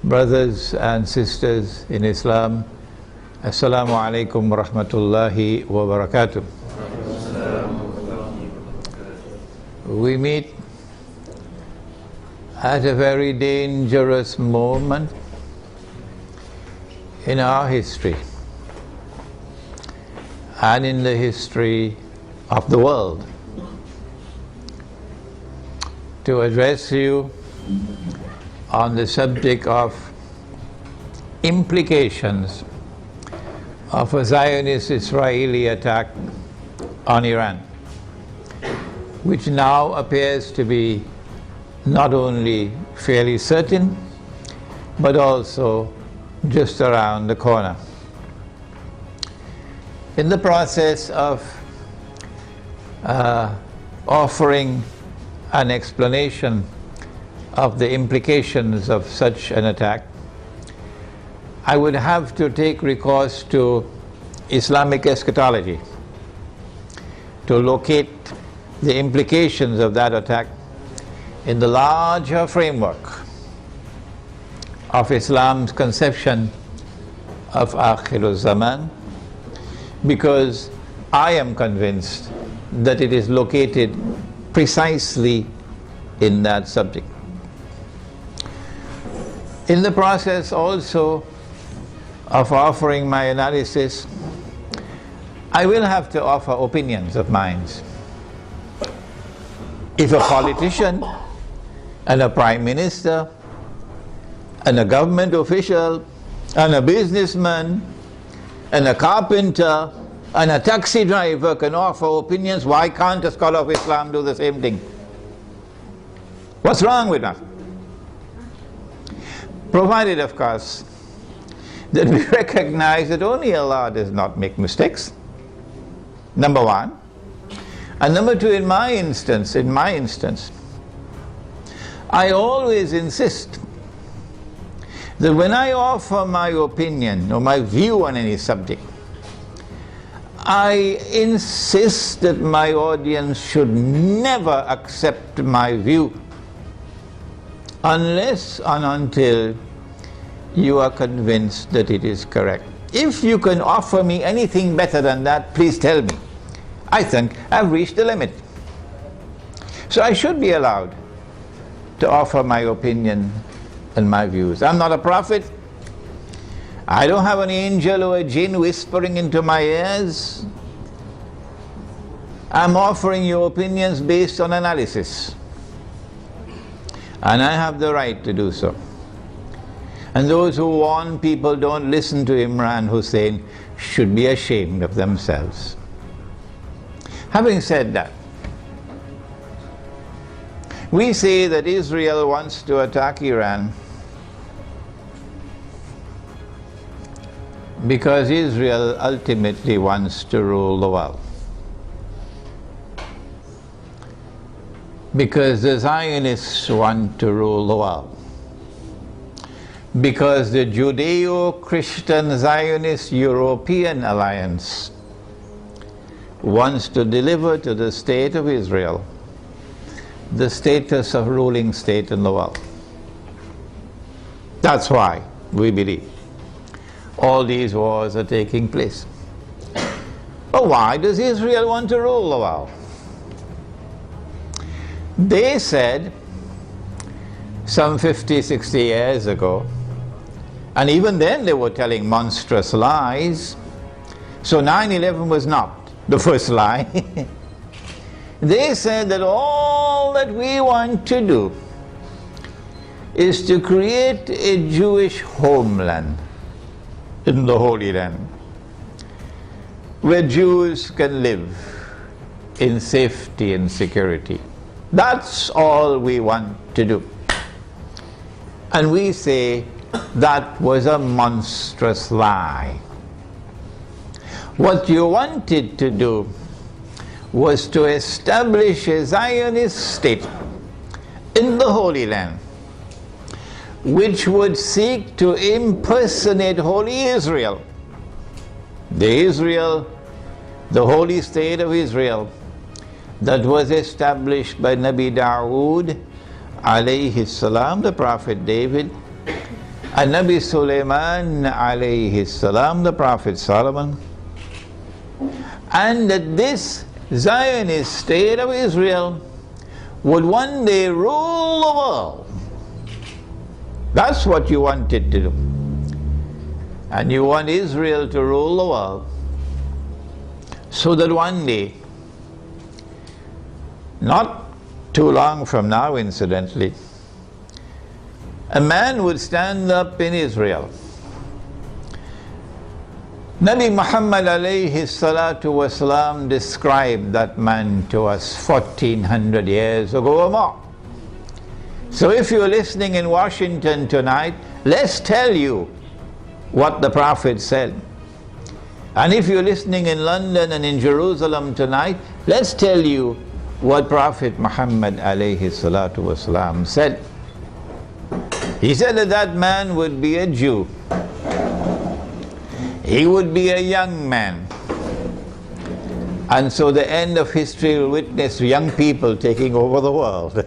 Brothers and sisters in Islam, Assalamu alaikum wa rahmatullahi wa barakatuh. We meet at a very dangerous moment in our history and in the history of the world to address you on the subject of implications of a Zionist Israeli attack on Iran, which now appears to be not only fairly certain, but also just around the corner. In the process of offering an explanation of the implications of such an attack, I would have to take recourse to Islamic eschatology to locate the implications of that attack in the larger framework of Islam's conception of Akhirul Zaman, because I am convinced that it is located precisely in that subject. In the process also of offering my analysis, I will have to offer opinions of mine. If a politician and a prime minister and a government official and a businessman and a carpenter and a taxi driver can offer opinions, why can't a scholar of Islam do the same thing? What's wrong with that? Provided, of course, that we recognize that only Allah does not make mistakes, number one. And number two, in my instance, I always insist that when I offer my opinion or my view on any subject, I insist that my audience should never accept my view unless and until you are convinced that it is correct. If you can offer me anything better than that, please tell me. I think I've reached the limit. So I should be allowed to offer my opinion and my views. I'm not a prophet. I don't have an angel or a jinn whispering into my ears. I'm offering you opinions based on analysis. And I have the right to do so. And those who warn people don't listen to Imran Hosein should be ashamed of themselves. Having said that, we say that Israel wants to attack Iran because Israel ultimately wants to rule the world. Because the Zionists want to rule the world. Because the Judeo-Christian Zionist European Alliance wants to deliver to the state of Israel the status of ruling state in the world. That's why we believe all these wars are taking place. But why does Israel want to rule the world? They said some 50, 60 years ago, and even then they were telling monstrous lies. So 9/11 was not the first lie. They said that all that we want to do is to create a Jewish homeland in the Holy Land where Jews can live in safety and security. That's all we want to do. And we say that was a monstrous lie. What you wanted to do was to establish a Zionist state in the Holy Land, which would seek to impersonate Holy Israel, the Holy State of Israel, that was established by Nabi Dawood alayhi salam, the Prophet David, and Nabi Sulaiman alayhi salam, the Prophet Solomon, and that this Zionist state of Israel would one day rule the world. That's what you wanted to do. And you want Israel to rule the world, so that one day, not too long from now incidentally, a man would stand up in Israel. Nabi Muhammad alayhi salatu wasalam described that man to us 1400 years ago or more. So if you're listening in Washington tonight, let's tell you what the Prophet said. And if you're listening in London and in Jerusalem tonight, let's tell you what Prophet Muhammad alayhi salatu wasalam said. He said that that man would be a Jew. He would be a young man. And so the end of history will witness young people taking over the world.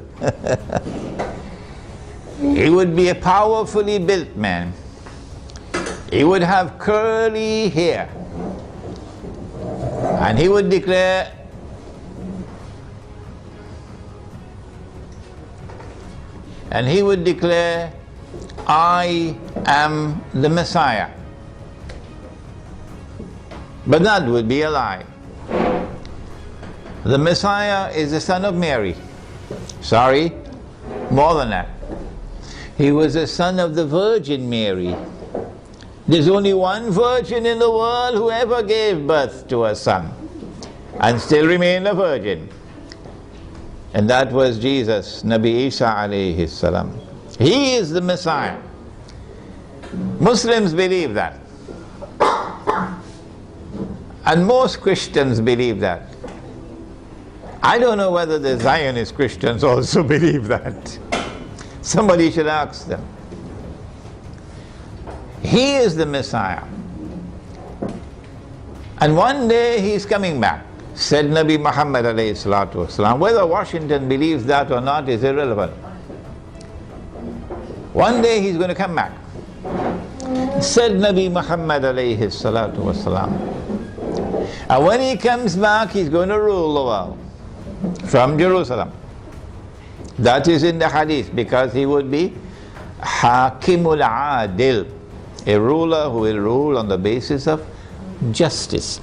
He would be a powerfully built man. He would have curly hair. And he would declare, I am the Messiah. But that would be a lie. The Messiah is the son of Mary. Sorry, more than that. He was the son of the Virgin Mary. There's only one virgin in the world who ever gave birth to a son and still remained a virgin. And that was Jesus, Nabi Isa alayhi salam. He is the Messiah. Muslims believe that. And most Christians believe that. I don't know whether the Zionist Christians also believe that. Somebody should ask them. He is the Messiah. And one day he's coming back, said Nabi Muhammad alayhi salatu wasalam. Whether Washington believes that or not is irrelevant. One day he's going to come back, said Nabi Muhammad alayhi salatu wasalam. And when he comes back, he's going to rule the world from Jerusalem. That is in the hadith, because he would be Hakimul Adil, a ruler who will rule on the basis of justice.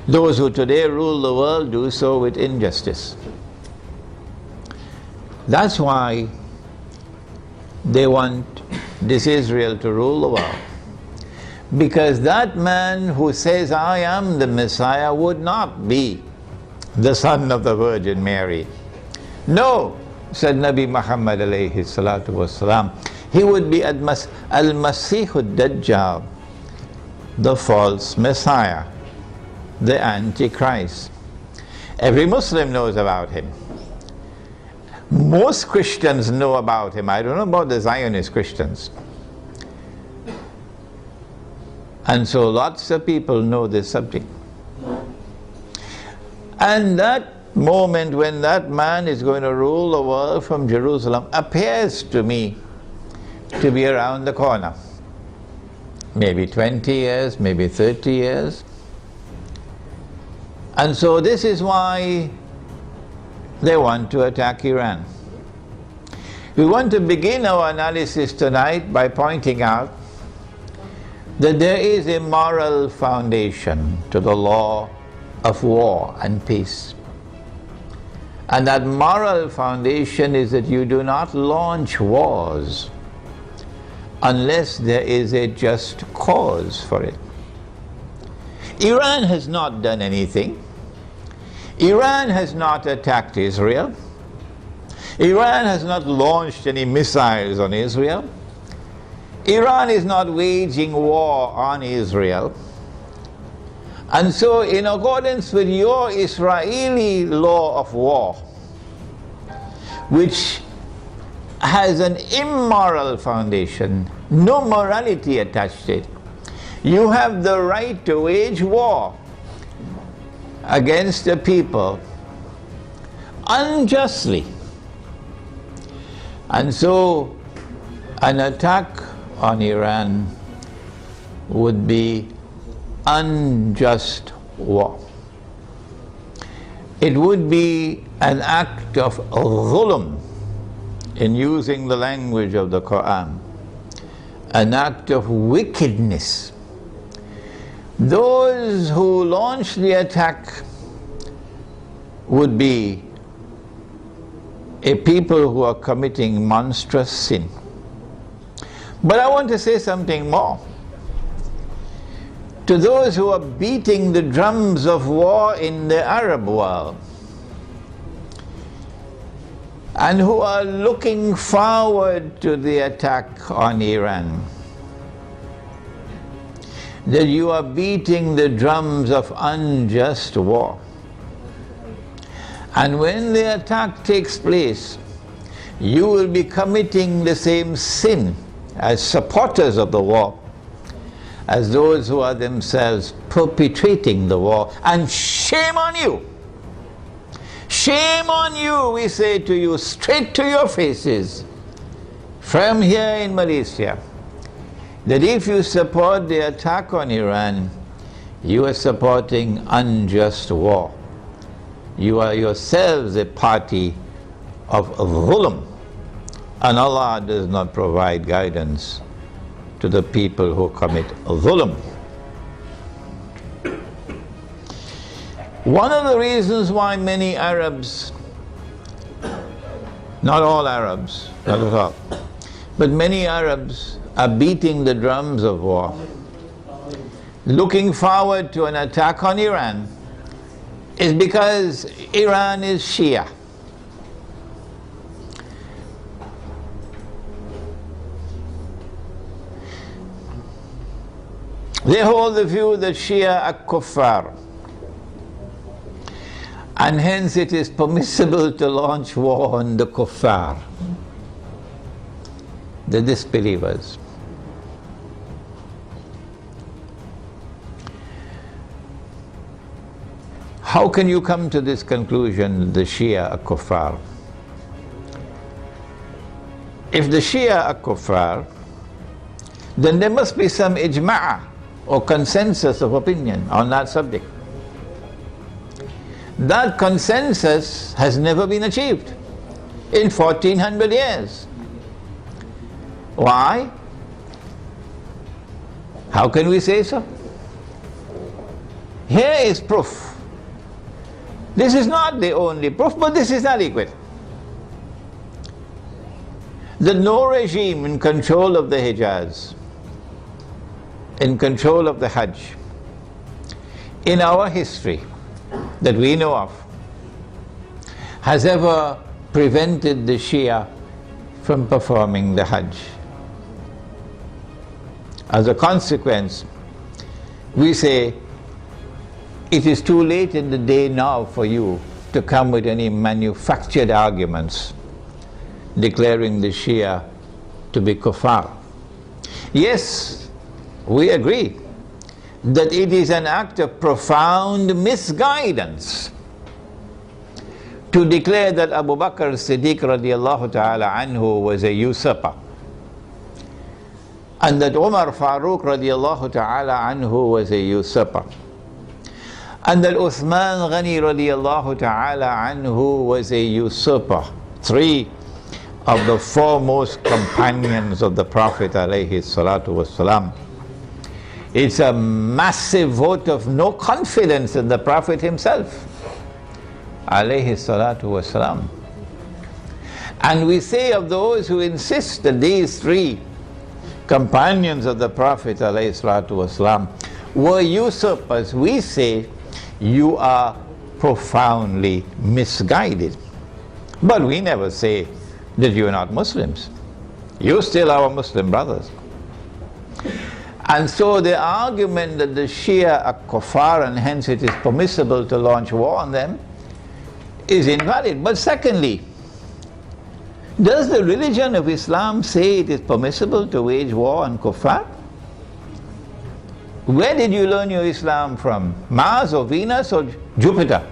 Those who today rule the world do so with injustice. That's why they want this Israel to rule the world. Because that man who says, I am the Messiah, would not be the son of the Virgin Mary. No, said Nabi Muhammad alayhi salatu wasalam, he would be Al-Masih Ad-Dajjal, the false Messiah, the Antichrist. Every Muslim knows about him. Most Christians know about him. I don't know about the Zionist Christians. And so lots of people know this subject. And that moment when that man is going to rule the world from Jerusalem appears to me to be around the corner. Maybe 20 years, maybe 30 years. And so this is why they want to attack Iran. We want to begin our analysis tonight by pointing out that there is a moral foundation to the law of war and peace. And that moral foundation is that you do not launch wars unless there is a just cause for it. Iran has not done anything. Iran has not attacked Israel. Iran has not launched any missiles on Israel. Iran is not waging war on Israel. And so in accordance with your Israeli law of war, which has an immoral foundation, no morality attached to it, you have the right to wage war against the people unjustly. And so an attack on Iran would be unjust war. It would be an act of dhulm, in using the language of the Quran, an act of wickedness. Those who launch the attack would be a people who are committing monstrous sin. But I want to say something more. To those who are beating the drums of war in the Arab world, and who are looking forward to the attack on Iran, that you are beating the drums of unjust war. And when the attack takes place, you will be committing the same sin as supporters of the war, as those who are themselves perpetrating the war. And shame on you! Shame on you, we say to you, straight to your faces, from here in Malaysia, that if you support the attack on Iran, you are supporting unjust war. You are yourselves a party of dhulm, and Allah does not provide guidance to the people who commit dhulm. One of the reasons why many Arabs, not all Arabs, not at all, but many Arabs are beating the drums of war, looking forward to an attack on Iran, is because Iran is Shia. They hold the view that Shia are kuffar, and hence it is permissible to launch war on the kuffar, the disbelievers. How can you come to this conclusion, the Shia are kuffar? If the Shia are kuffar, then there must be some ijma' or consensus of opinion on that subject. That consensus has never been achieved in 1400 years. Why? How can we say so? Here is proof. This is not the only proof, but this is adequate. That no regime in control of the Hijaz, in control of the Hajj, in our history that we know of, has ever prevented the Shia from performing the Hajj. As a consequence, we say, it is too late in the day now for you to come with any manufactured arguments declaring the Shia to be kuffar. Yes, we agree that it is an act of profound misguidance to declare that Abu Bakr as-Siddiq radiallahu ta'ala anhu was a usurper, and that Umar Farooq radiallahu ta'ala anhu was a usurper, and that Uthman Ghani radiallahu ta'ala anhu was a usurper. Three of the foremost companions of the Prophet alayhi salatu wasalam. It's a massive vote of no confidence in the Prophet himself alayhi salatu wasalam. And we say of those who insist that these three companions of the Prophet alayhi salatu wasalam were usurpers, we say you are profoundly misguided. But we never say that you are not Muslims. You still are our Muslim brothers. And so the argument that the Shia are kuffar and hence it is permissible to launch war on them is invalid. But secondly, does the religion of Islam say it is permissible to wage war on kuffar? Where did you learn your Islam from? Mars or Venus or Jupiter?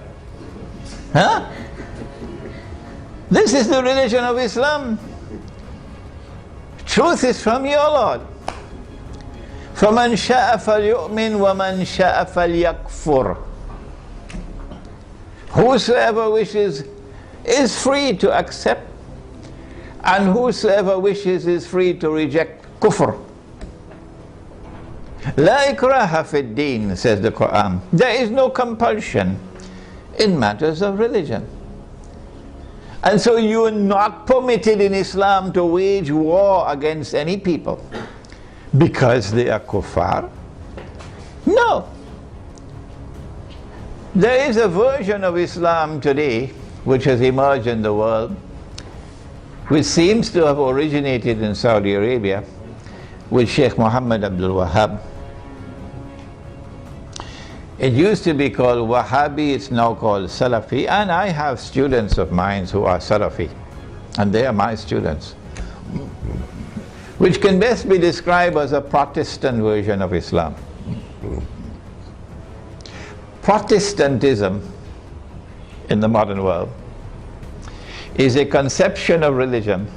Huh? This is the religion of Islam. Truth is from your Lord. فَمَنْ شَاءَ فَلْيُؤْمِنْ وَمَنْ شَاءَ فَلْيَكْفُرْ. Whosoever wishes is free to accept, and whosoever wishes is free to reject kufr. La ikraha fi din, says the Quran. There is no compulsion in matters of religion. And so you are not permitted in Islam to wage war against any people because they are kuffar. No. There is a version of Islam today which has emerged in the world, which seems to have originated in Saudi Arabia with Sheikh Muhammad Abdul Wahhab. It used to be called Wahhabi, it's now called Salafi, and I have students of mine who are Salafi, and they are my students, which can best be described as a Protestant version of Islam. Protestantism in the modern world is a conception of religion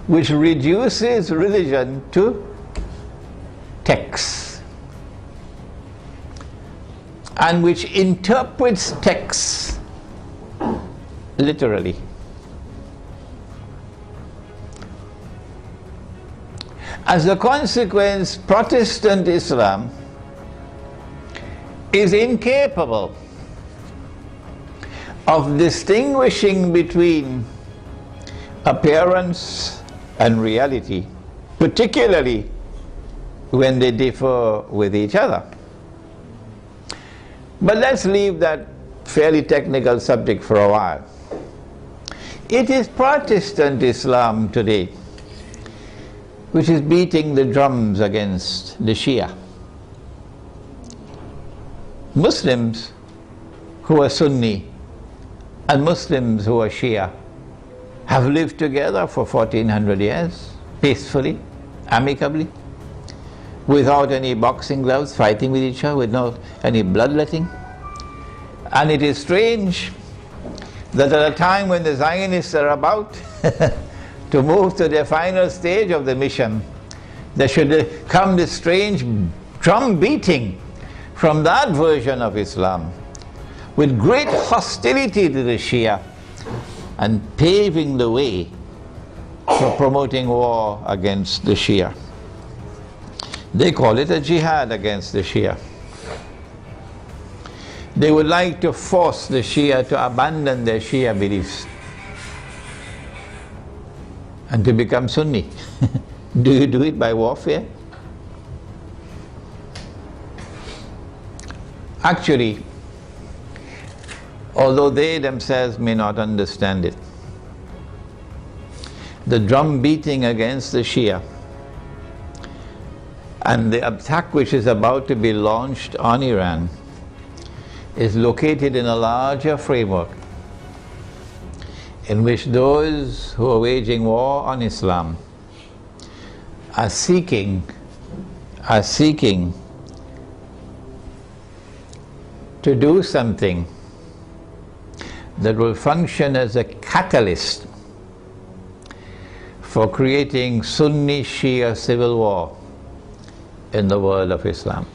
which reduces religion to texts, and which interprets texts literally. As a consequence, Protestant Islam is incapable of distinguishing between appearance and reality, particularly when they differ with each other. But let's leave that fairly technical subject for a while. It is Protestant Islam today which is beating the drums against the Shia. Muslims who are Sunni and Muslims who are Shia have lived together for 1400 years, peacefully, amicably, without any boxing gloves, fighting with each other, without any bloodletting. And it is strange that at a time when the Zionists are about to move to their final stage of the mission, there should come this strange drum beating from that version of Islam, with great hostility to the Shia, and paving the way for promoting war against the Shia. They call it a jihad against the Shia. They would like to force the Shia to abandon their Shia beliefs and to become Sunni. Do you do it by warfare? Actually, although they themselves may not understand it, the drum beating against the Shia and the attack which is about to be launched on Iran is located in a larger framework in which those who are waging war on Islam are seeking to do something that will function as a catalyst for creating Sunni-Shia civil war in the world of Islam.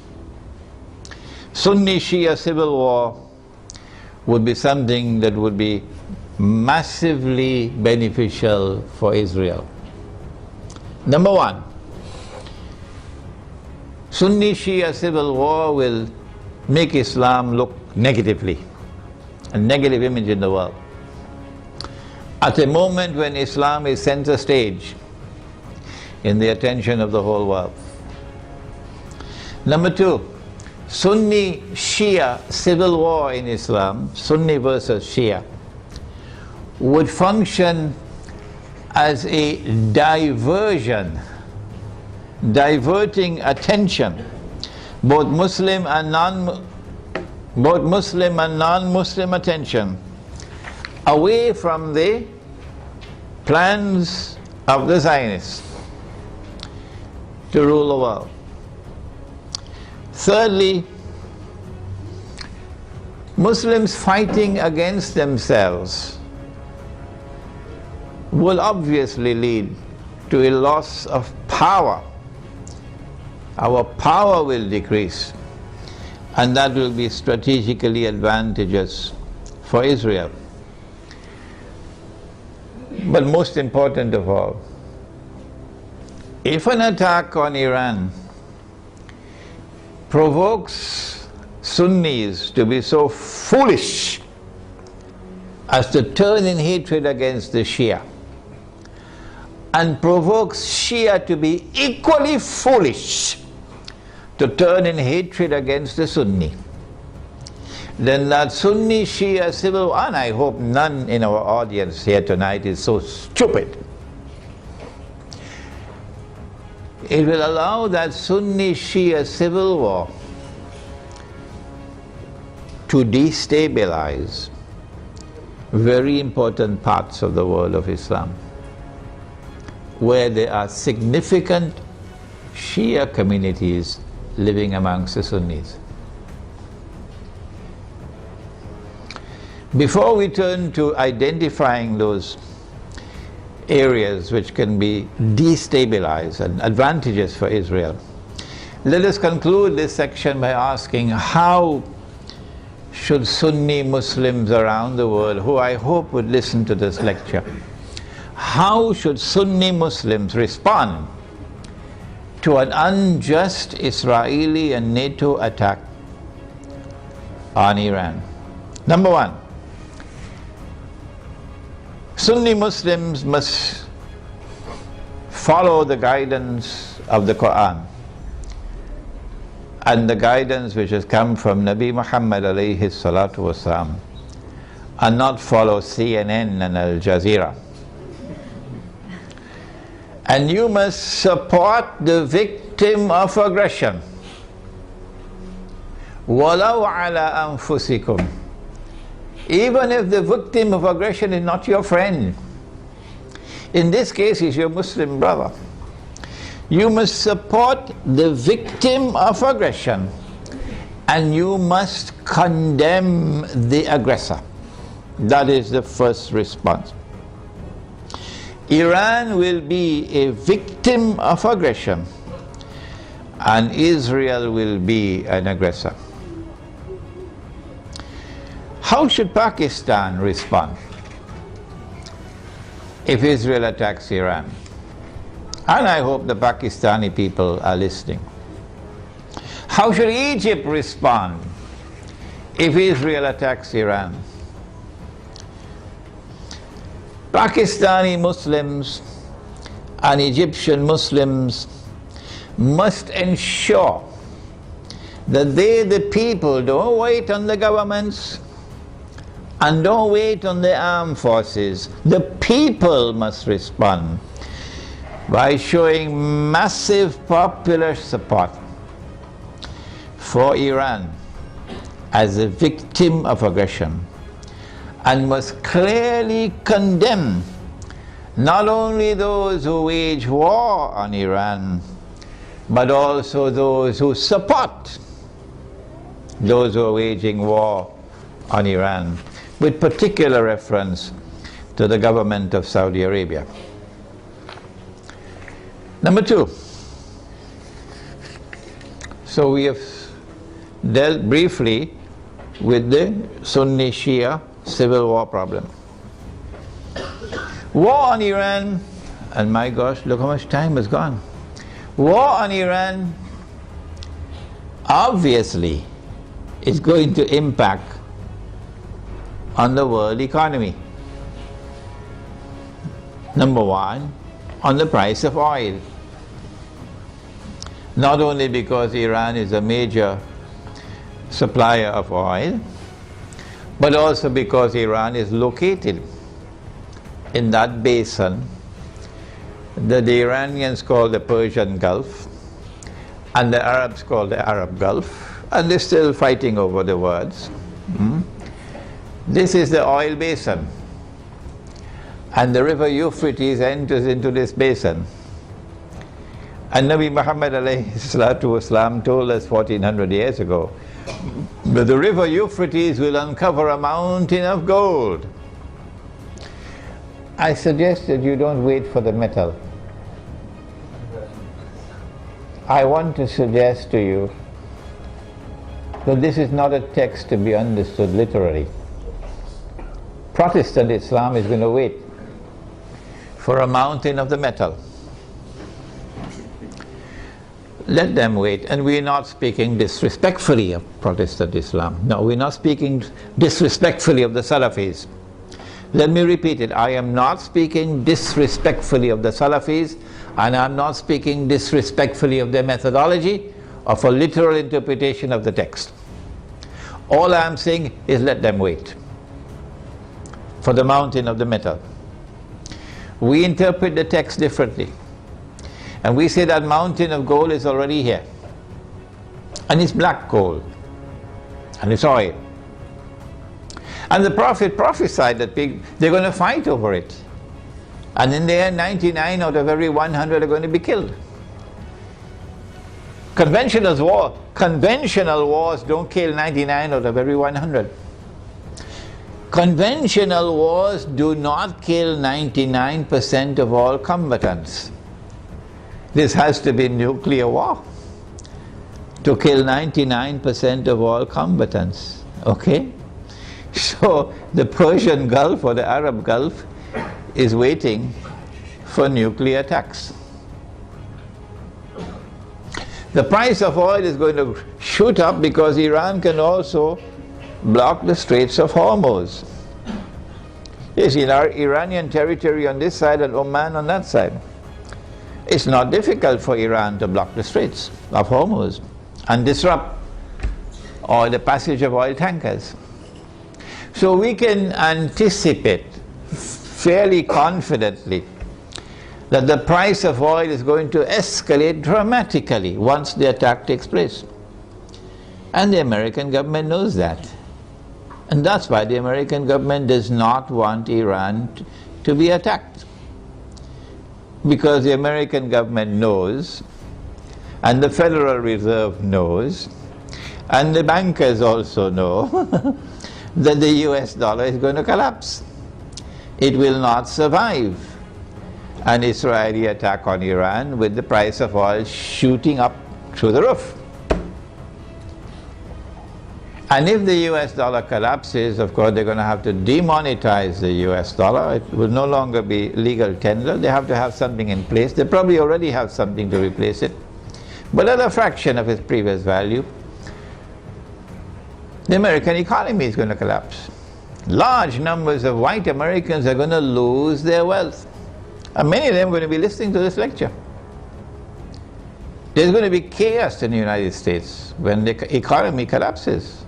Sunni-Shia civil war would be something that would be massively beneficial for Israel. Number one, Sunni-Shia civil war will make Islam look negatively, a negative image in the world, at a moment when Islam is center stage in the attention of the whole world. Number two, Sunni-Shia civil war in Islam, Sunni versus Shia, would function as a diversion, diverting attention, both Muslim and non-Muslim attention, away from the plans of the Zionists to rule the world. Thirdly, Muslims fighting against themselves will obviously lead to a loss of power our power will decrease, and that will be strategically advantageous for Israel. But most important of all, if an attack on Iran provokes Sunnis to be so foolish as to turn in hatred against the Shia, and provokes Shia to be equally foolish to turn in hatred against the Sunni, then that Sunni Shia civil war, and I hope none in our audience here tonight is so stupid, it will allow that Sunni Shia civil war to destabilize very important parts of the world of Islam, where there are significant Shia communities living amongst the Sunnis. Before we turn to identifying those areas which can be destabilized and advantageous for Israel, let us conclude this section by asking, how should Sunni Muslims around the world, who I hope would listen to this lecture, how should Sunni Muslims respond to an unjust Israeli and NATO attack on Iran? Number one, Sunni Muslims must follow the guidance of the Quran and the guidance which has come from Nabi Muhammad alayhi salatu wasalam, and not follow CNN and Al Jazeera. And you must support the victim of aggression. Wallahu'alam anfusikum. Even if the victim of aggression is not your friend, in this case he's your Muslim brother, you must support the victim of aggression, and you must condemn the aggressor. That is the first response. Iran will be a victim of aggression, and Israel will be an aggressor. How should Pakistan respond if Israel attacks Iran? And I hope the Pakistani people are listening. How should Egypt respond if Israel attacks Iran? Pakistani Muslims and Egyptian Muslims must ensure that they, the people, don't wait on the governments and don't wait on the armed forces. The people must respond by showing massive popular support for Iran as a victim of aggression, and must clearly condemn not only those who wage war on Iran, but also those who support those who are waging war on Iran, with particular reference to the government of Saudi Arabia. Number two, so we have dealt briefly with the Sunni Shia civil war problem. War on Iran, and my gosh, look how much time has gone. War on Iran obviously is going to impact on the world economy. Number one, on the price of oil. Not only because Iran is a major supplier of oil, but also because Iran is located in that basin that the Iranians call the Persian Gulf and the Arabs call the Arab Gulf, and they're still fighting over the words. This is the oil basin, and the river Euphrates enters into this basin. And Nabi Muhammad alayhi salatu wasalam told us 1400 years ago that the river Euphrates will uncover a mountain of gold. I suggest that you don't wait for the metal. I want to suggest to you that this is not a text to be understood literally. Protestant Islam is going to wait for a mountain of the metal. Let them wait. And we're not speaking disrespectfully of Protestant Islam. No, we're not speaking disrespectfully of the Salafis. Let me repeat it. I am not speaking disrespectfully of the Salafis, and I'm not speaking disrespectfully of their methodology of a literal interpretation of the text. All I'm saying is let them wait for the mountain of the metal. We interpret the text differently. And we say that mountain of gold is already here. And it's black gold. And it's oil. And the Prophet prophesied that they're going to fight over it. And in the end, 99 out of every 100 are going to be killed. Conventional wars don't kill 99 out of every 100. Conventional wars do not kill 99% of all combatants. This has to be nuclear war to kill 99% of all combatants. Okay? So the Persian Gulf or the Arab Gulf is waiting for nuclear attacks. The price of oil is going to shoot up because Iran can also block the Straits of Hormuz. Yes, in our Iranian territory on this side and Oman on that side. It's not difficult for Iran to block the Straits of Hormuz and disrupt the passage of oil tankers. So we can anticipate fairly confidently that the price of oil is going to escalate dramatically once the attack takes place. And the American government knows that. And that's why the American government does not want Iran to be attacked. Because the American government knows, and the Federal Reserve knows, and the bankers also know that the US dollar is going to collapse. It will not survive an Israeli attack on Iran with the price of oil shooting up through the roof. And if the US dollar collapses, of course they're going to have to demonetize the US dollar. It will no longer be legal tender. They have to have something in place. They probably already have something to replace it, but at a fraction of its previous value. The American economy is going to collapse. Large numbers of white Americans are going to lose their wealth. And many of them are going to be listening to this lecture. There's going to be chaos in the United States when the economy collapses.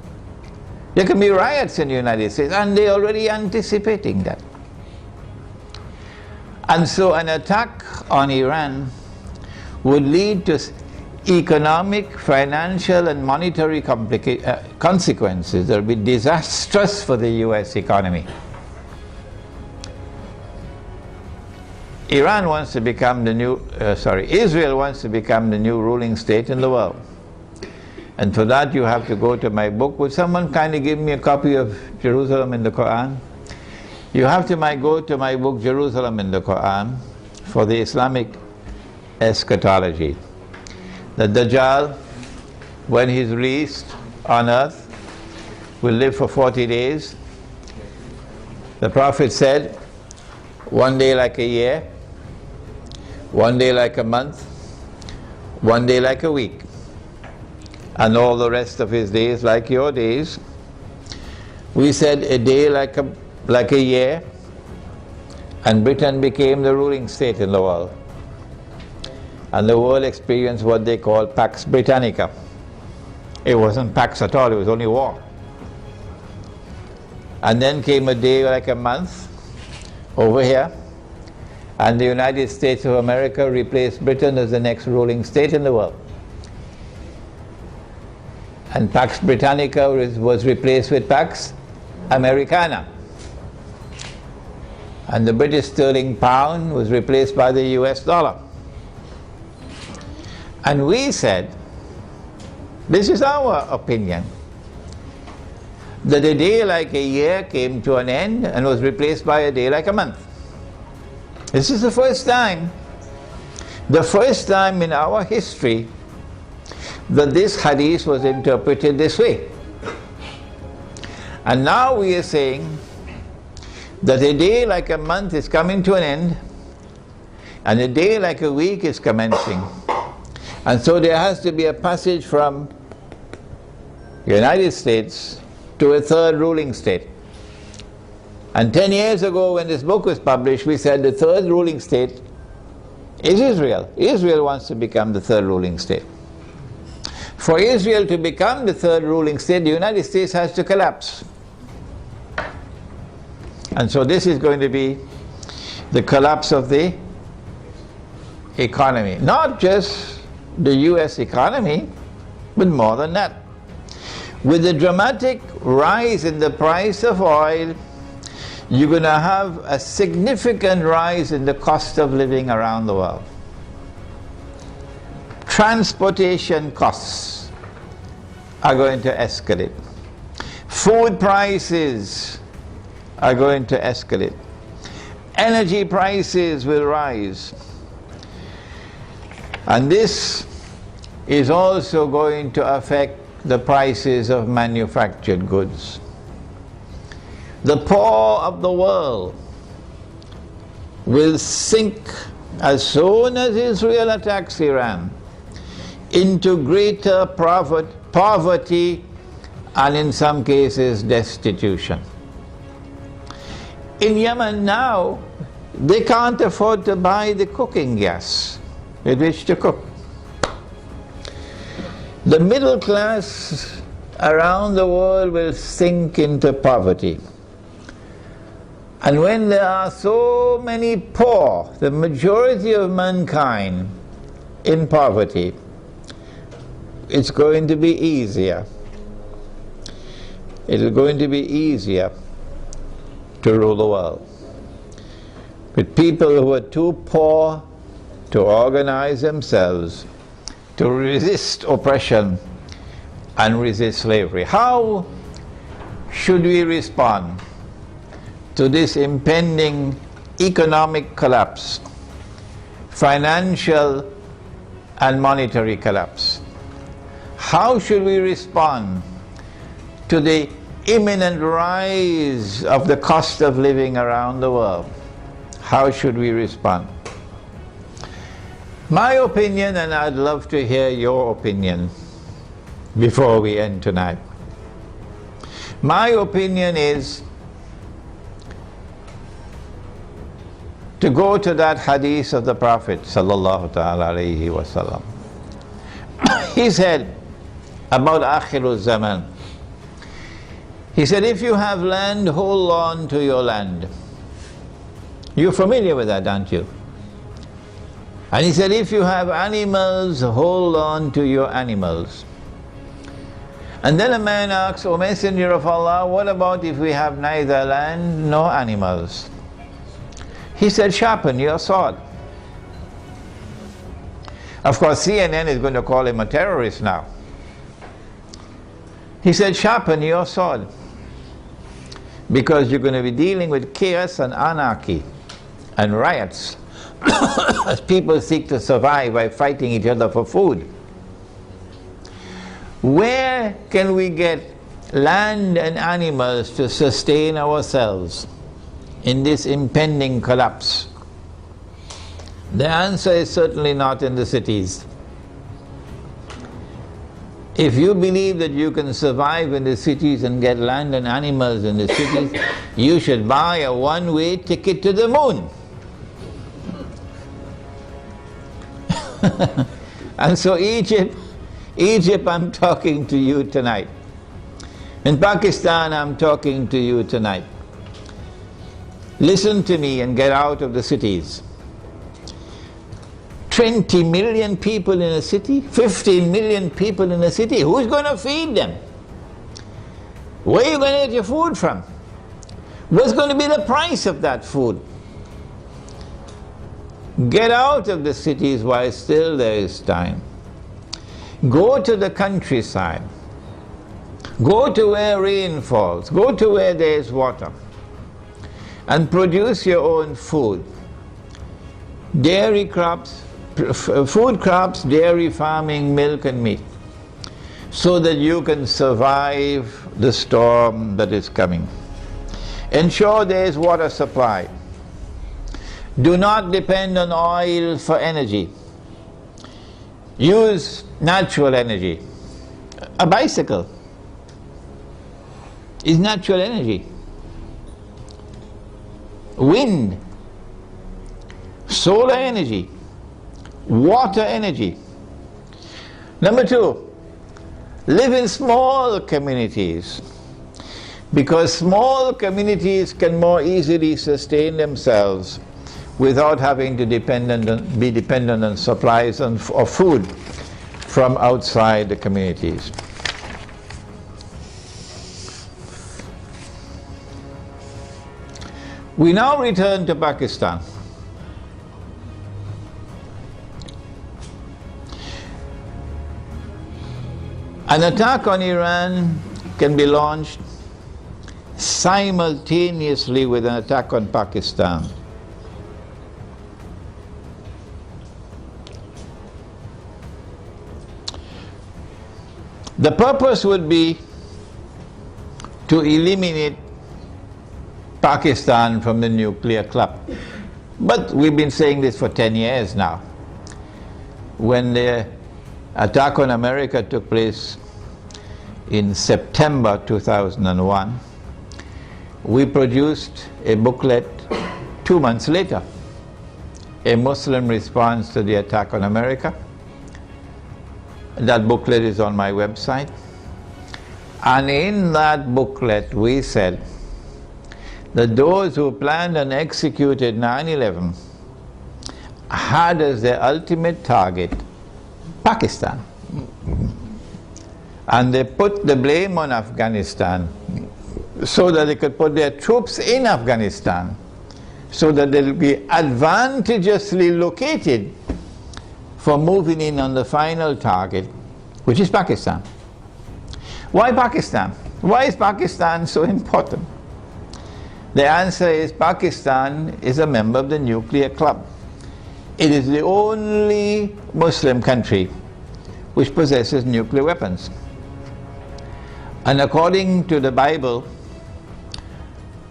There can be riots in the United States, and they're already anticipating that. And so an attack on Iran would lead to economic, financial, and monetary consequences that will be disastrous for the US economy. Israel wants to become the new ruling state in the world. And for that you have to go to my book. Would someone kindly give me a copy of Jerusalem in the Quran? You have to go to my book Jerusalem in the Quran for the Islamic eschatology. The Dajjal, when he's released on earth, will live for 40 days. The Prophet said, one day like a year, one day like a month, one day like a week, and all the rest of his days like your days. We said a day like a year, and Britain became the ruling state in the world. And the world experienced what they call Pax Britannica. It wasn't Pax at all, it was only war. And then came a day like a month over here, and the United States of America replaced Britain as the next ruling state in the world. And Pax Britannica was replaced with Pax Americana. And the British sterling pound was replaced by the US dollar. And we said, this is our opinion, that a day like a year came to an end and was replaced by a day like a month. This is the first time in our history that this hadith was interpreted this way. And now we are saying that a day like a month is coming to an end, and a day like a week is commencing. And so there has to be a passage from the United States to a third ruling state. And 10 years ago when this book was published, we said the third ruling state is Israel. Israel wants to become the third ruling state. For Israel to become the third ruling state, the United States has to collapse. And so this is going to be the collapse of the economy. Not just the US economy, but more than that. With the dramatic rise in the price of oil, you're going to have a significant rise in the cost of living around the world. Transportation costs are going to escalate. Food prices are going to escalate. Energy prices will rise. And this is also going to affect the prices of manufactured goods. The poor of the world will sink as soon as Israel attacks Iran into greater poverty and in some cases destitution. In Yemen now, they can't afford to buy the cooking gas with which to cook. The middle class around the world will sink into poverty. And when there are so many poor, the majority of mankind in poverty, it's going to be easier. It is going to be easier to rule the world. With people who are too poor to organize themselves, to resist oppression and resist slavery. How should we respond to this impending economic collapse, financial and monetary collapse? How should we respond to the imminent rise of the cost of living around the world? How should we respond? My opinion, and I'd love to hear your opinion before we end tonight. My opinion is to go to that hadith of the Prophet sallallahu ta'ala alayhi wa sallam. He said about Akhirul Zaman, he said, if you have land, hold on to your land. You're familiar with that, aren't you? And he said, if you have animals, hold on to your animals. And then a man asks, O Messenger of Allah, what about if we have neither land nor animals? He said, sharpen your sword. Of course, CNN is going to call him a terrorist now. He said, sharpen your sword, because you're going to be dealing with chaos and anarchy and riots as people seek to survive by fighting each other for food. Where can we get land and animals to sustain ourselves in this impending collapse? The answer is certainly not in the cities. If you believe that you can survive in the cities and get land and animals in the cities, you should buy a one-way ticket to the moon. And so Egypt, I'm talking to you tonight. In Pakistan, I'm talking to you tonight. Listen to me and get out of the cities. 20 million people in a city, 15 million people in a city, who's going to feed them? Where are you going to get your food from? What's going to be the price of that food? Get out of the cities while still there is time. Go to the countryside. Go to where rain falls. Go to where there is water. And produce your own food. Dairy crops, food crops, dairy farming, milk and meat. so that you can survive the storm that is coming. Ensure there is water supply. Do not depend on oil for energy. Use natural energy. A bicycle is natural energy. Wind, solar energy, water energy. Number two, live in small communities, because small communities can more easily sustain themselves without having to be dependent on supplies of food from outside the communities. We now return to Pakistan. An attack on Iran can be launched simultaneously with an attack on Pakistan. The purpose would be to eliminate Pakistan from the nuclear club. But we've been saying this for 10 years now. When the attack on Amerika took place in September 2001, we produced a booklet 2 months later, a Muslim response to the attack on Amerika. That booklet is on my website. And in that booklet we said that those who planned and executed 9/11 had as their ultimate target Pakistan. And they put the blame on Afghanistan so that they could put their troops in Afghanistan, so that they'll be advantageously located for moving in on the final target, which is Pakistan. Why Pakistan? Why is Pakistan so important? The answer is Pakistan is a member of the nuclear club. It is the only Muslim country which possesses nuclear weapons. And according to the Bible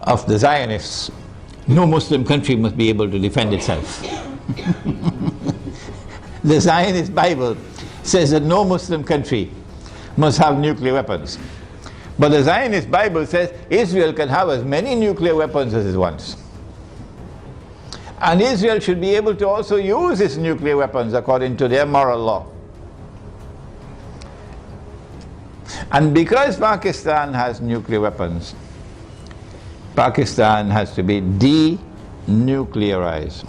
of the Zionists, no Muslim country must be able to defend itself. The Zionist Bible says that no Muslim country must have nuclear weapons. But the Zionist Bible says Israel can have as many nuclear weapons as it wants. And Israel should be able to also use its nuclear weapons according to their moral law. And because Pakistan has nuclear weapons, Pakistan has to be denuclearized.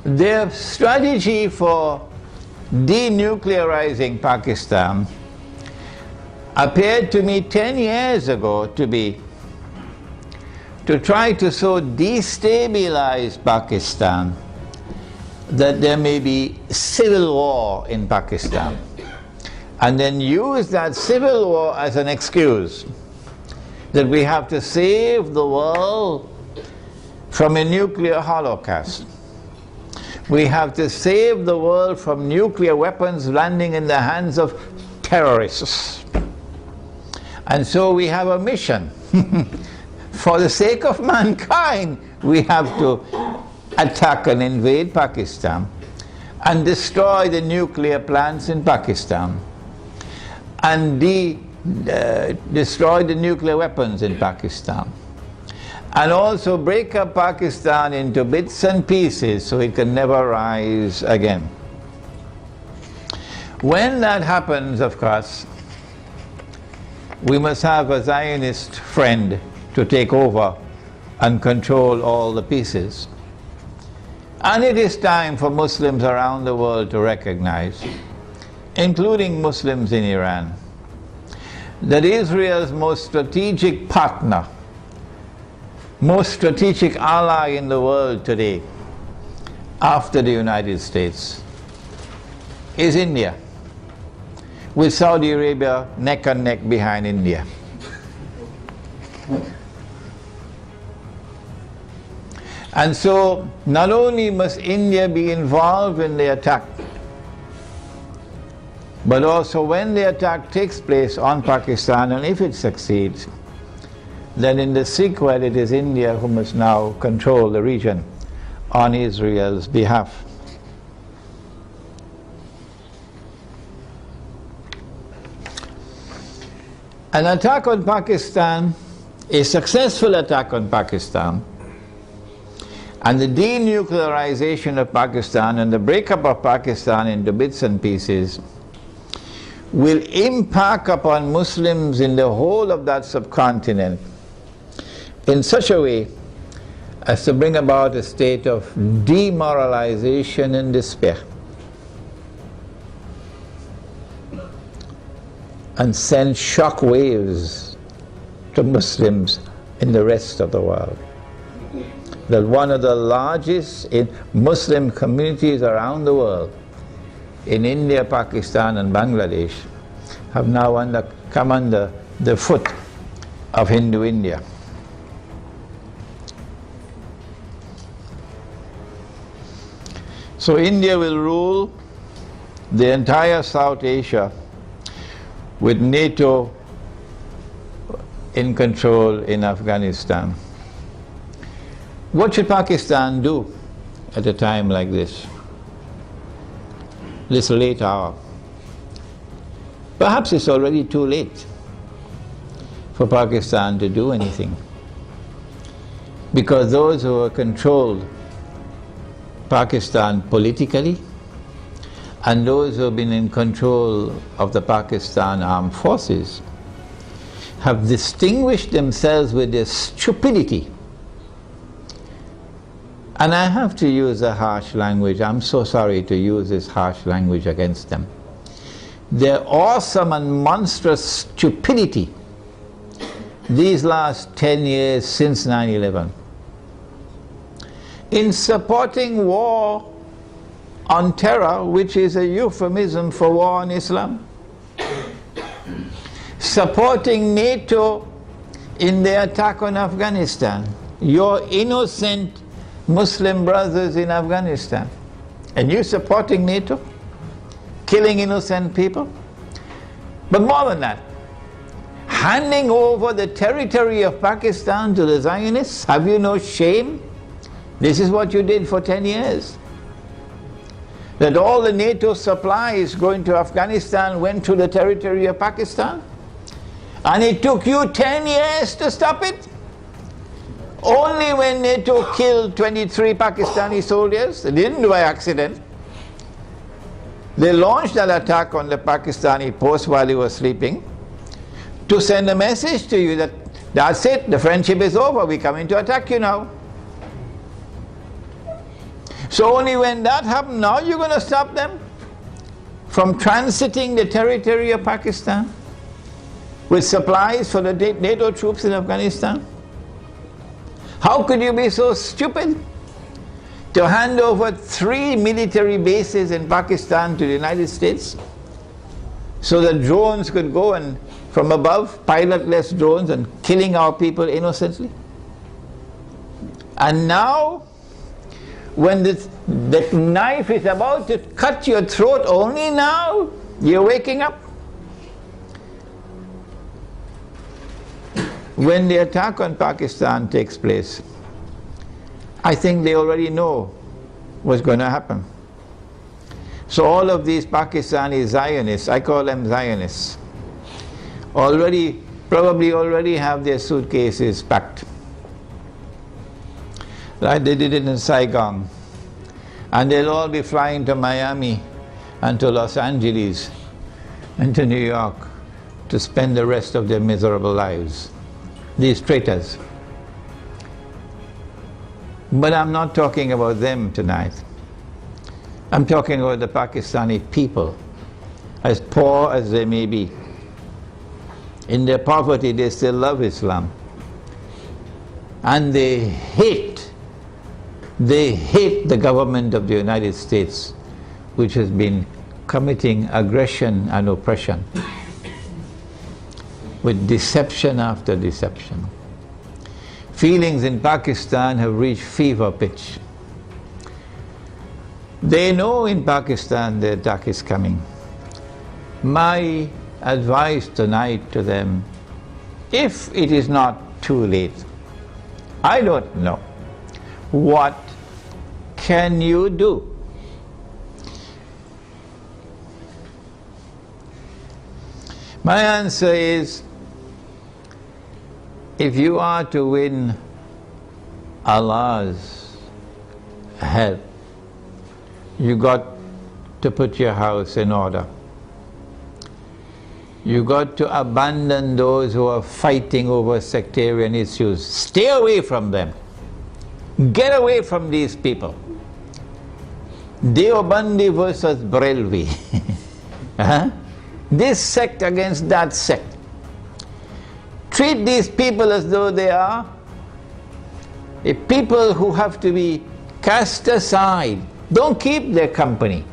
Their strategy for denuclearizing Pakistan appeared to me 10 years ago to be to try to so destabilize Pakistan that there may be civil war in Pakistan, and then use that civil war as an excuse that we have to save the world from a nuclear holocaust. We have to save the world from nuclear weapons landing in the hands of terrorists. And so we have a mission. For the sake of mankind, we have to attack and invade Pakistan and destroy the nuclear plants in Pakistan and destroy the nuclear weapons in Pakistan, and also break up Pakistan into bits and pieces so it can never rise again. When that happens, of course, we must have a Zionist friend to take over and control all the pieces. And it is time for Muslims around the world to recognize, including Muslims in Iran, that Israel's most strategic partner, most strategic ally in the world today, after the United States, is India, with Saudi Arabia neck and neck behind India. And so not only must India be involved in the attack but also when the attack takes place on Pakistan, and if it succeeds, then in the sequel it is India who must now control the region on Israel's behalf. An attack on Pakistan, a successful attack on Pakistan, and the denuclearization of Pakistan and the breakup of Pakistan into bits and pieces will impact upon Muslims in the whole of that subcontinent in such a way as to bring about a state of demoralization and despair, and send shock waves to Muslims in the rest of the world. That one of the largest Muslim communities around the world, in India, Pakistan and Bangladesh, have now come under the foot of Hindu India. So India will rule the entire South Asia with NATO in control in Afghanistan. What should Pakistan do at a time like this? This late hour. Perhaps it's already too late for Pakistan to do anything, because those who have controlled Pakistan politically and those who have been in control of the Pakistan armed forces have distinguished themselves with their stupidity. And I have to use a harsh language. I'm so sorry to use this harsh language against them. Their awesome and monstrous stupidity these last 10 years since 9/11 in supporting war on terror, which is a euphemism for war on Islam, supporting NATO in the attack on Afghanistan, your innocent Muslim brothers in Afghanistan, and you supporting NATO, killing innocent people. But more than that, handing over the territory of Pakistan to the Zionists. Have you no shame? This is what you did for 10 years. That all the NATO supplies going to Afghanistan went to the territory of Pakistan, and it took you 10 years to stop it. Only when NATO killed 23 Pakistani soldiers, they didn't do by accident. They launched that attack on the Pakistani post while he was sleeping to send a message to you that that's it, the friendship is over, we're coming to attack you now. So only when that happened, now you're going to stop them from transiting the territory of Pakistan with supplies for the NATO troops in Afghanistan? How could you be so stupid to hand over 3 military bases in Pakistan to the United States so that drones could go and from above, pilotless drones, and killing our people innocently? And now, when the knife is about to cut your throat, only now you're waking up. When the attack on Pakistan takes place, I think they already know what's going to happen. So all of these Pakistani Zionists, I call them Zionists, probably already have their suitcases packed. Right? They did it in Saigon. And they'll all be flying to Miami and to Los Angeles and to New York to spend the rest of their miserable lives. These traitors. But I'm not talking about them tonight. I'm talking about the Pakistani people, as poor as they may be. In their poverty, they still love Islam. And they hate the government of the United States, which has been committing aggression and oppression with deception after deception. Feelings in Pakistan have reached fever pitch. They know in Pakistan the attack is coming. My advice tonight to them, if it is not too late, I don't know, what can you do? My answer is, if you are to win Allah's help, you got to put your house in order. You got to abandon those who are fighting over sectarian issues. Stay away from them. Get away from these people. Deobandi versus Barelvi. This sect against that sect. Treat these people as though they are a people who have to be cast aside. Don't keep their company.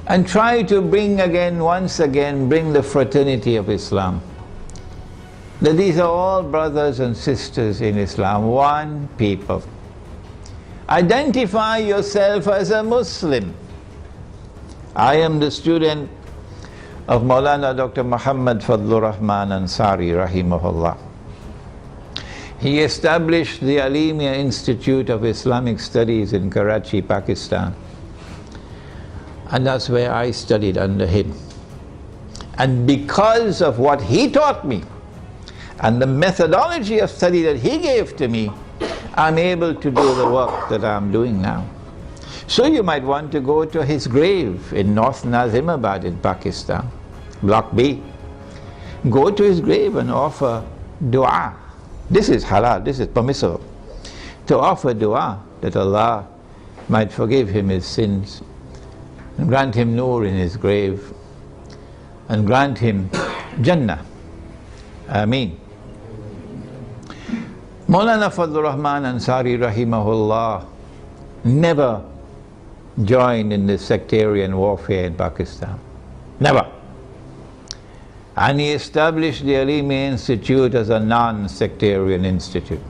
And try to bring once again, bring the fraternity of Islam. That these are all brothers and sisters in Islam, one people. Identify yourself as a Muslim. I am the student of Maulana Dr. Muhammad Fadlur Rahman Ansari, rahimahullah. He established the Alimia Institute of Islamic Studies in Karachi, Pakistan. And that's where I studied under him. And because of what he taught me, and the methodology of study that he gave to me, I'm able to do the work that I'm doing now. So you might want to go to his grave in North Nazimabad in Pakistan, Block B. Go to his grave and offer dua. This is halal, this is permissible. To offer dua that Allah might forgive him his sins, and grant him nur in his grave, and grant him Jannah. Ameen. Maulana Fadlur Rahman Ansari rahimahullah never joined in the sectarian warfare in Pakistan. Never. And he established the Alimia Institute as a non-sectarian institute.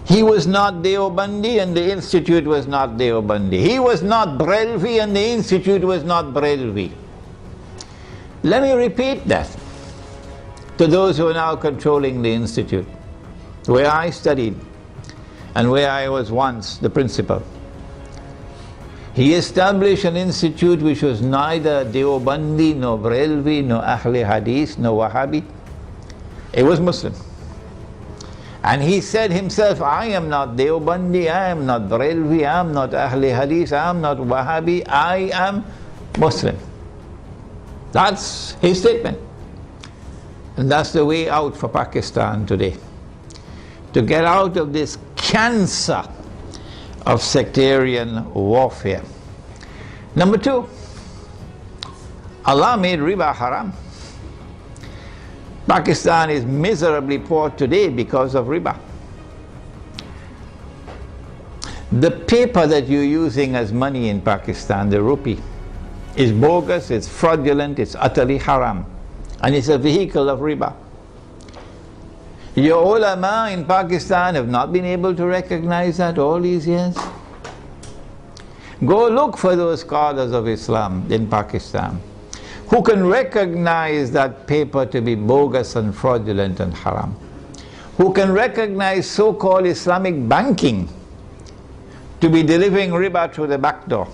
He was not Deobandi and the institute was not Deobandi. He was not Barelvi and the institute was not Barelvi. Let me repeat that to those who are now controlling the institute, where I studied and where I was once the principal. He established an institute which was neither Deobandi, nor Barelvi, nor Ahle Hadith, nor Wahhabi. It was Muslim. And he said himself, I am not Deobandi, I am not Barelvi, I am not Ahle Hadith, I am not Wahhabi, I am Muslim. That's his statement. And that's the way out for Pakistan today. To get out of this cancer of sectarian warfare. Number two, Allah made riba haram. Pakistan is miserably poor today because of riba. The paper that you're using as money in Pakistan, the rupee, is bogus, it's fraudulent, it's utterly haram. And it's a vehicle of riba. Your ulama in Pakistan have not been able to recognize that all these years. Go look for those scholars of Islam in Pakistan who can recognize that paper to be bogus and fraudulent and haram, who can recognize so-called Islamic banking to be delivering riba through the back door,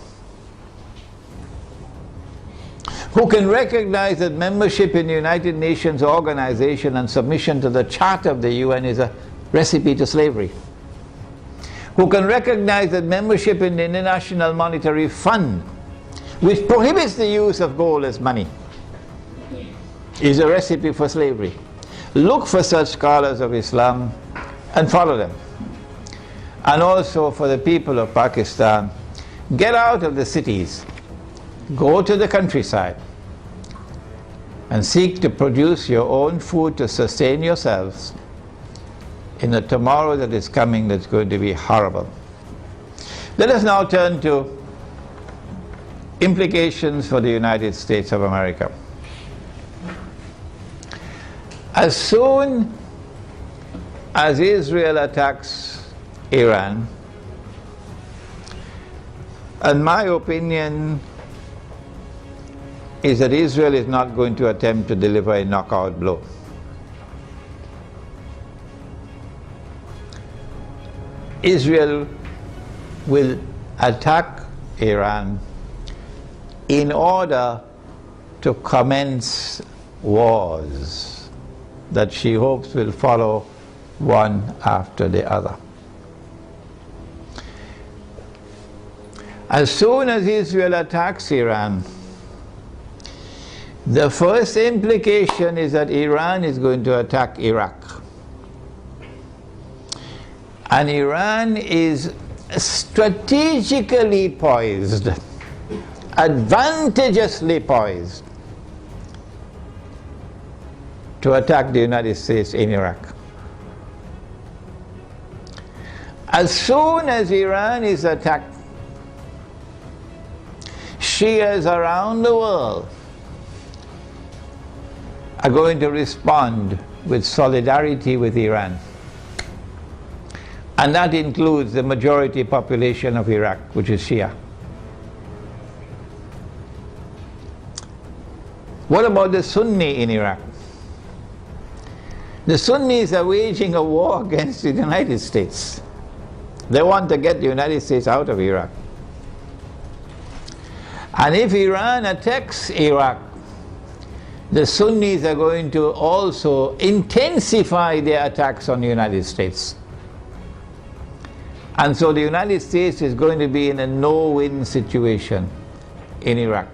who can recognize that membership in the United Nations organization and submission to the Charter of the UN is a recipe to slavery, who can recognize that membership in the International Monetary Fund, which prohibits the use of gold as money, is a recipe for slavery. Look for such scholars of Islam and follow them. And also for the people of Pakistan, get out of the cities, go to the countryside and seek to produce your own food to sustain yourselves in a tomorrow that is coming that's going to be horrible. Let us now turn to implications for the United States of America. As soon as Israel attacks Iran, in my opinion, is that Israel is not going to attempt to deliver a knockout blow. Israel will attack Iran in order to commence wars that she hopes will follow one after the other. As soon as Israel attacks Iran, the first implication is that Iran is going to attack Iraq. And Iran is strategically poised, advantageously poised, to attack the United States in Iraq. As soon as Iran is attacked, Shias around the world are going to respond with solidarity with Iran. And that includes the majority population of Iraq, which is Shia. What about the Sunni in Iraq? The Sunnis are waging a war against the United States. They want to get the United States out of Iraq. And if Iran attacks Iraq, the Sunnis are going to also intensify their attacks on the United States. And so the United States is going to be in a no-win situation in Iraq.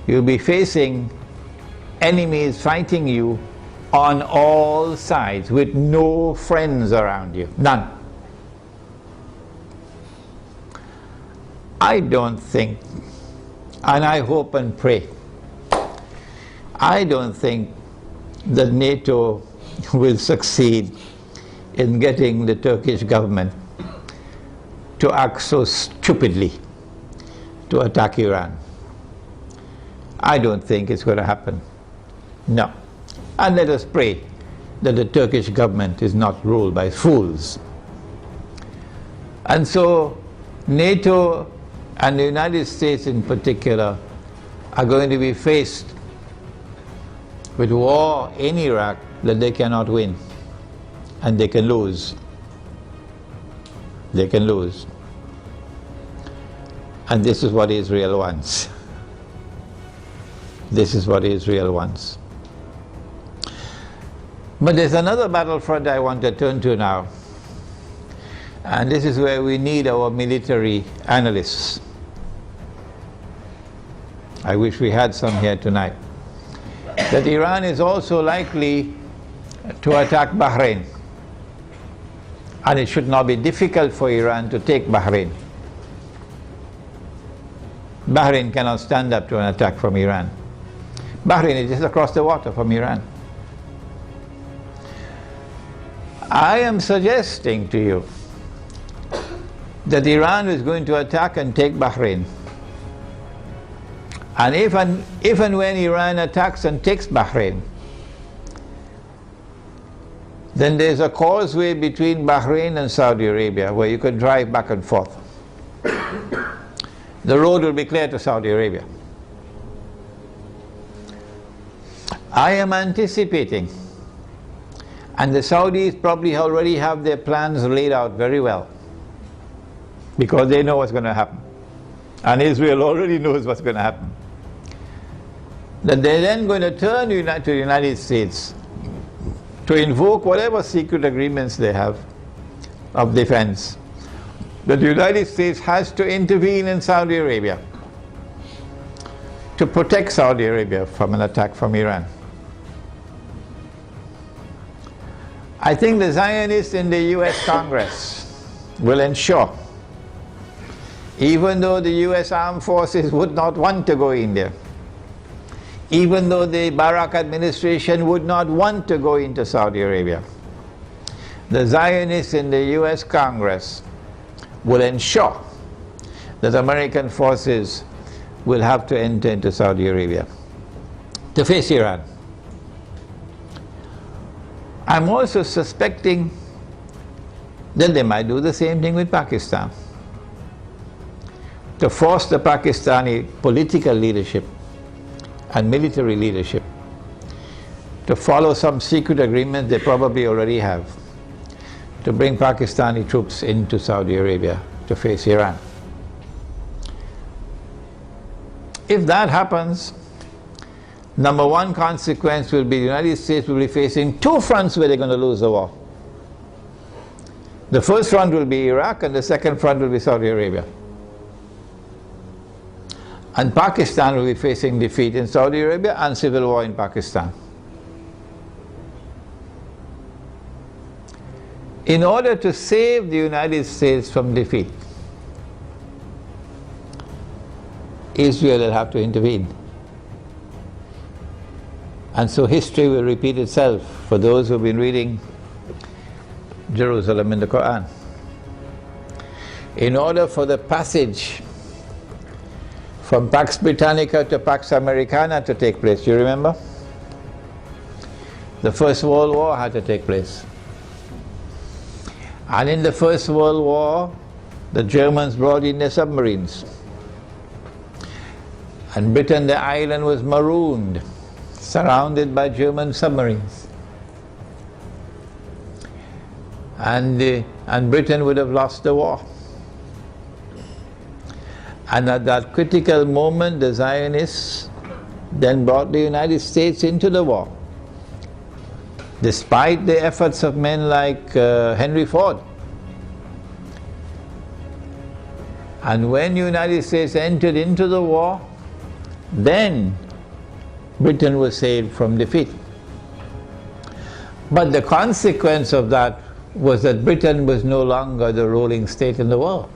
You'll be facing enemies fighting you on all sides with no friends around you, none. I don't think, and I hope and pray, I don't think that NATO will succeed in getting the Turkish government to act so stupidly to attack Iran. I don't think it's going to happen. No. And let us pray that the Turkish government is not ruled by fools. And so NATO and the United States in particular are going to be faced with war in Iraq that they cannot win. And they can lose. They can lose. And this is what Israel wants. This is what Israel wants. But there's another battlefront I want to turn to now. And this is where we need our military analysts. I wish we had some here tonight. That Iran is also likely to attack Bahrain. And it should not be difficult for Iran to take Bahrain. Bahrain cannot stand up to an attack from Iran. Bahrain is just across the water from Iran. I am suggesting to you that Iran is going to attack and take Bahrain. And if and when Iran attacks and takes Bahrain, then there's a causeway between Bahrain and Saudi Arabia where you could drive back and forth. The road will be clear to Saudi Arabia. I am anticipating, and the Saudis probably already have their plans laid out very well, because they know what's going to happen. And Israel already knows what's going to happen. That they're then going to turn to the United States to invoke whatever secret agreements they have of defense. That the United States has to intervene in Saudi Arabia to protect Saudi Arabia from an attack from Iran. I think the Zionists in the US Congress will ensure, even though the US armed forces would not want to go in there, even though the Barak administration would not want to go into Saudi Arabia, the Zionists in the US Congress will ensure that American forces will have to enter into Saudi Arabia to face Iran. I'm also suspecting that they might do the same thing with Pakistan. to force the Pakistani political leadership and military leadership to follow some secret agreement they probably already have, to bring Pakistani troops into Saudi Arabia to face Iran. If that happens, number one consequence will be the United States will be facing two fronts where they're going to lose the war. The first front will be Iraq, and the second front will be Saudi Arabia. And Pakistan will be facing defeat in Saudi Arabia and civil war in Pakistan. In order to save the United States from defeat, Israel will have to intervene. And so history will repeat itself for those who have been reading Jerusalem in the Quran. In order for the passage from Pax Britannica to Pax Americana to take place, you remember? The First World War had to take place. And in the First World War, the Germans brought in their submarines. And Britain, the island, was marooned, surrounded by German submarines. And Britain would have lost the war. And at that critical moment, the Zionists then brought the United States into the war, despite the efforts of men like Henry Ford. And when the United States entered into the war, then Britain was saved from defeat. But the consequence of that was that Britain was no longer the ruling state in the world.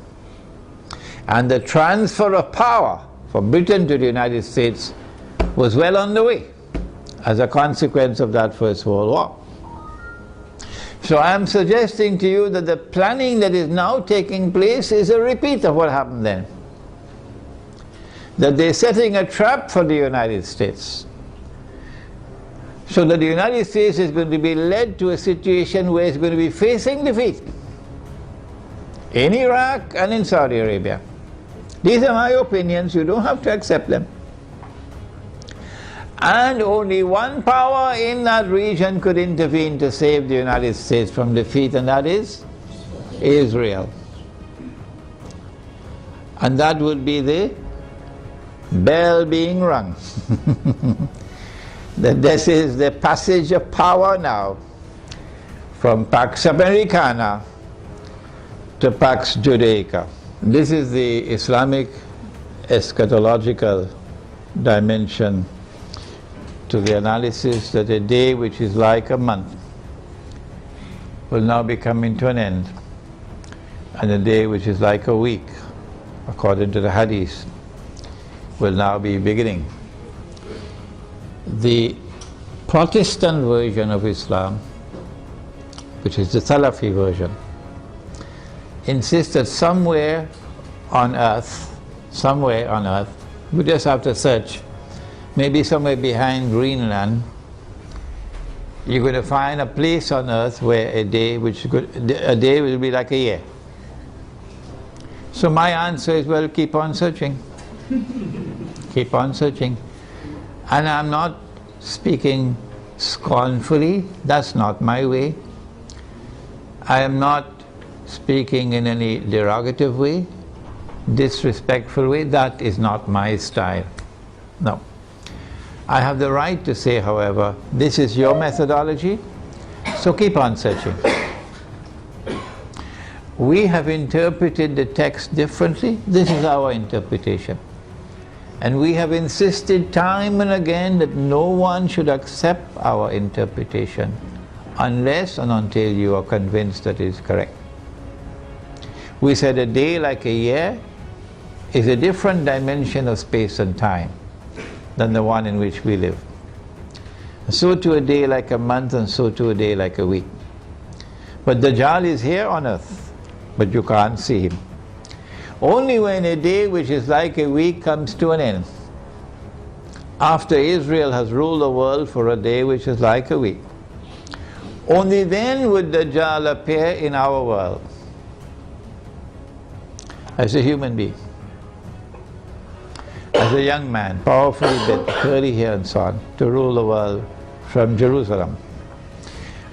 And the transfer of power from Britain to the United States was well on the way as a consequence of that First World War. So I am suggesting to you that the planning that is now taking place is a repeat of what happened then. That they're setting a trap for the United States, so that the United States is going to be led to a situation where it's going to be facing defeat in Iraq and in Saudi Arabia. These are my opinions, you don't have to accept them. And only one power in that region could intervene to save the United States from defeat, and that is Israel. And that would be the bell being rung. That this is the passage of power now from Pax Americana to Pax Judaica. This is the Islamic eschatological dimension to the analysis that a day which is like a month will now be coming to an end, and a day which is like a week, according to the Hadith, will now be beginning. The Protestant version of Islam, which is the Salafi version, insists that somewhere on earth, we just have to search, maybe somewhere behind Greenland, you're going to find a place on earth where a day will be like a year. So my answer is, well, keep on searching. Keep on searching. And I'm not speaking scornfully, that's not my way. I am not speaking in any derogative way, disrespectful way, that is not my style. No. I have the right to say, however, this is your methodology, so keep on searching. We have interpreted the text differently, this is our interpretation. And we have insisted time and again that no one should accept our interpretation unless and until you are convinced that it is correct. We said a day like a year is a different dimension of space and time than the one in which we live. So too a day like a month, and so too a day like a week. But Dajjal is here on earth, but you can't see him. Only when a day which is like a week comes to an end, after Israel has ruled the world for a day which is like a week, only then would Dajjal appear in our world as a human being. as a young man, powerfully bent, curly hair and so on, to rule the world from Jerusalem.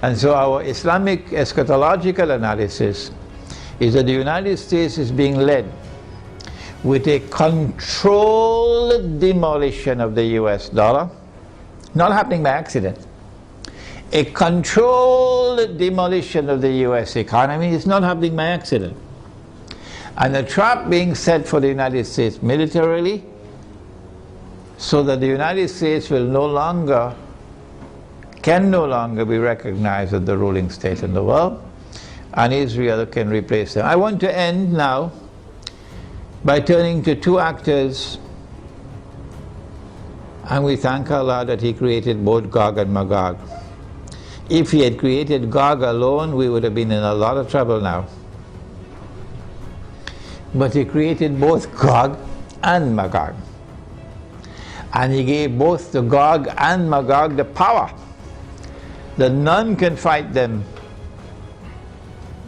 And so our Islamic eschatological analysis is that the United States is being led with a controlled demolition of the US dollar, not happening by accident. A controlled demolition of the US economy is not happening by accident. And a trap being set for the United States militarily, so that the United States will can no longer be recognized as the ruling state in the world, and Israel can replace them. I want to end now by turning to two actors, and we thank Allah that He created both Gog and Magog. If He had created Gog alone, we would have been in a lot of trouble now. But He created both Gog and Magog. And He gave both the Gog and Magog the power that none can fight them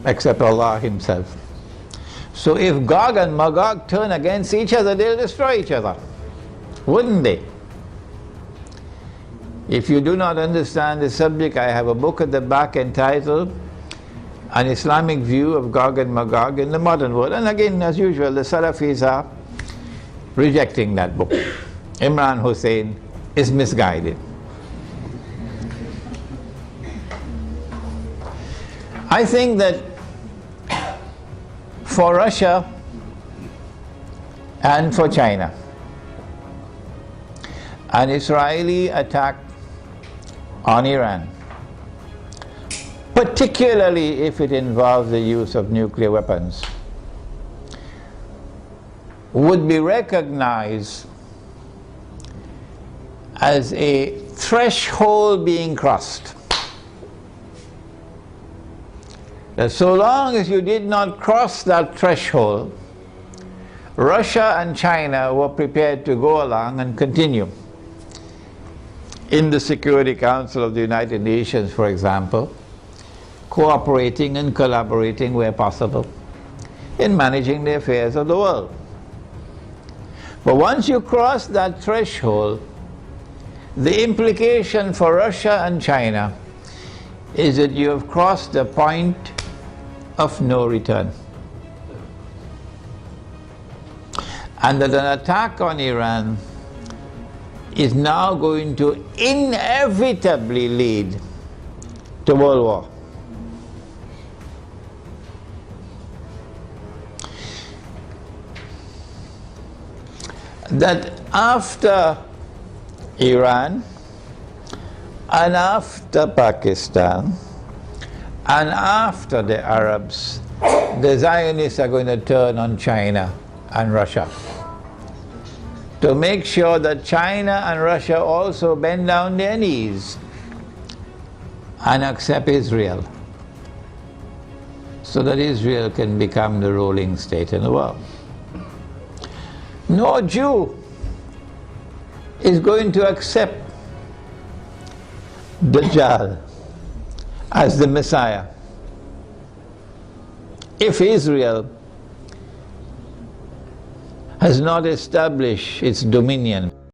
except Allah Himself. So if Gog and Magog turn against each other, they'll destroy each other, wouldn't they? If you do not understand the subject, I have a book at the back entitled An Islamic View of Gog and Magog in the Modern World. And again, as usual, the Salafis are rejecting that book. Imran Hosein is misguided. I think that for Russia and for China, an Israeli attack on Iran, particularly if it involves the use of nuclear weapons, would be recognized as a threshold being crossed. That so long as you did not cross that threshold, Russia and China were prepared to go along and continue. In the Security Council of the United Nations, for example, cooperating and collaborating where possible in managing the affairs of the world. But once you cross that threshold, the implication for Russia and China is that you have crossed the point of no return. And that an attack on Iran is now going to inevitably lead to world war. That after Iran and after Pakistan and after the Arabs, the Zionists are going to turn on China and Russia to make sure that China and Russia also bend down their knees and accept Israel, so that Israel can become the ruling state in the world. No Jew is going to accept Dajjal as the Messiah if Israel has not established its dominion